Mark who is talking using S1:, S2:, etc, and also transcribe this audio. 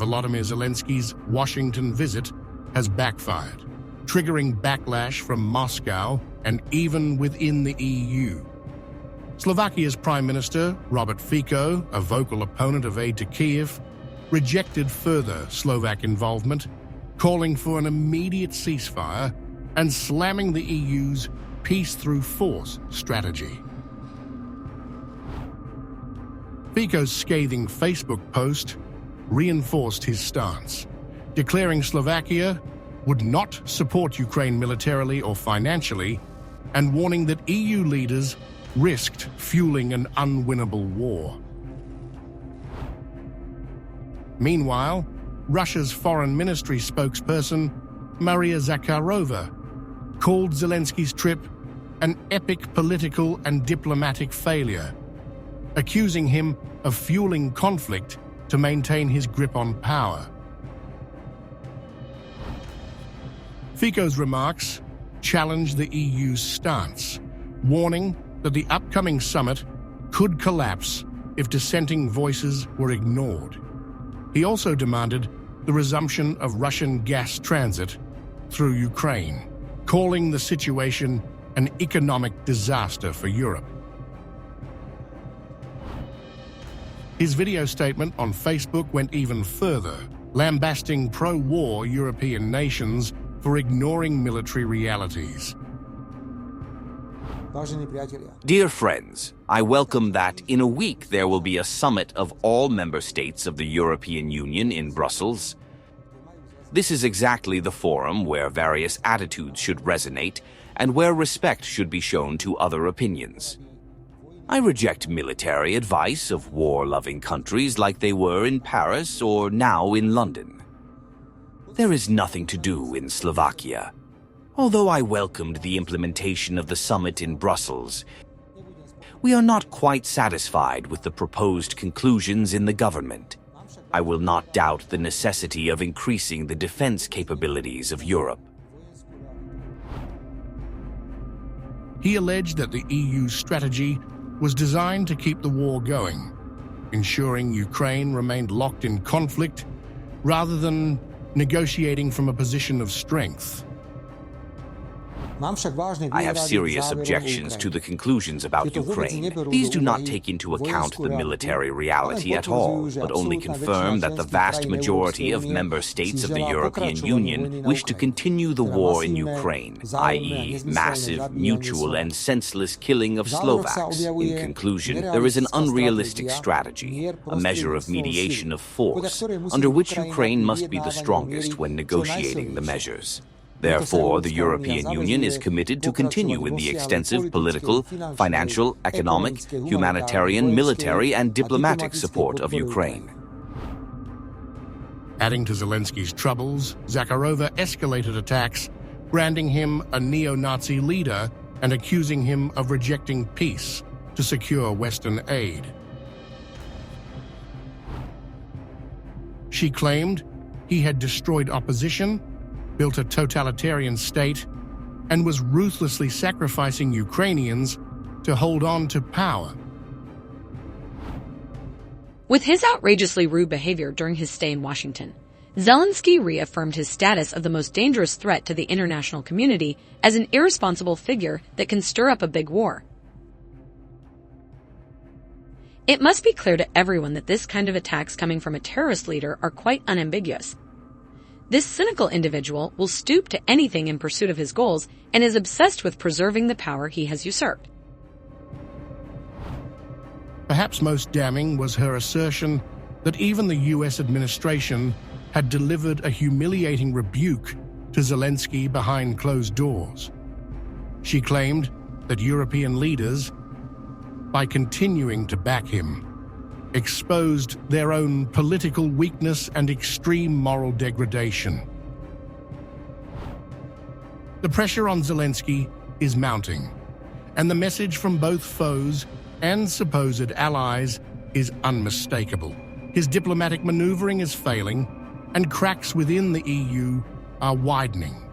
S1: Volodymyr Zelensky's Washington visit has backfired, triggering backlash from Moscow and even within the EU. Slovakia's Prime Minister, Robert Fico, a vocal opponent of aid to Kyiv, rejected further Slovak involvement, calling for an immediate ceasefire and slamming the EU's peace through force strategy. Fico's scathing Facebook post reinforced his stance, declaring Slovakia would not support Ukraine militarily or financially, and warning that EU leaders risked fueling an unwinnable war. Meanwhile, Russia's foreign ministry spokesperson, Maria Zakharova, called Zelensky's trip an epic political and diplomatic failure, accusing him of fueling conflict to maintain his grip on power. Fico's remarks challenged the EU's stance, warning that the upcoming summit could collapse if dissenting voices were ignored. He also demanded the resumption of Russian gas transit through Ukraine, calling the situation an economic disaster for Europe. His video statement on Facebook went even further, lambasting pro-war European nations for ignoring military realities.
S2: Dear friends, I welcome that in a week there will be a summit of all member states of the European Union in Brussels. This is exactly the forum where various attitudes should resonate and where respect should be shown to other opinions. I reject military advice of war-loving countries like they were in Paris or now in London. There is nothing to do in Slovakia. Although I welcomed the implementation of the summit in Brussels, we are not quite satisfied with the proposed conclusions in the government. I will not doubt the necessity of increasing the defense capabilities of Europe.
S1: He alleged that the EU's strategy was designed to keep the war going, ensuring Ukraine remained locked in conflict rather than negotiating from a position of strength.
S2: I have serious objections to the conclusions about Ukraine. These do not take into account the military reality at all, but only confirm that the vast majority of member states of the European Union wish to continue the war in Ukraine, i.e., massive, mutual, and senseless killing of Slovaks. In conclusion, there is an unrealistic strategy, a measure of mediation of force, under which Ukraine must be the strongest when negotiating the measures. Therefore, the European Union is committed to continue in the extensive political, financial, economic, humanitarian, military, and diplomatic support of Ukraine.
S1: Adding to Zelensky's troubles, Zakharova escalated attacks, branding him a neo-Nazi leader and accusing him of rejecting peace to secure Western aid. She claimed he had destroyed opposition, built a totalitarian state, and was ruthlessly sacrificing Ukrainians to hold on to power.
S3: With his outrageously rude behavior during his stay in Washington, Zelensky reaffirmed his status of the most dangerous threat to the international community as an irresponsible figure that can stir up a big war. It must be clear to everyone that this kind of attacks coming from a terrorist leader are quite unambiguous. This cynical individual will stoop to anything in pursuit of his goals and is obsessed with preserving the power he has usurped.
S1: Perhaps most damning was her assertion that even the US administration had delivered a humiliating rebuke to Zelensky behind closed doors. She claimed that European leaders, by continuing to back him, exposed their own political weakness and extreme moral degradation. The pressure on Zelensky is mounting, and the message from both foes and supposed allies is unmistakable. His diplomatic maneuvering is failing, and cracks within the EU are widening.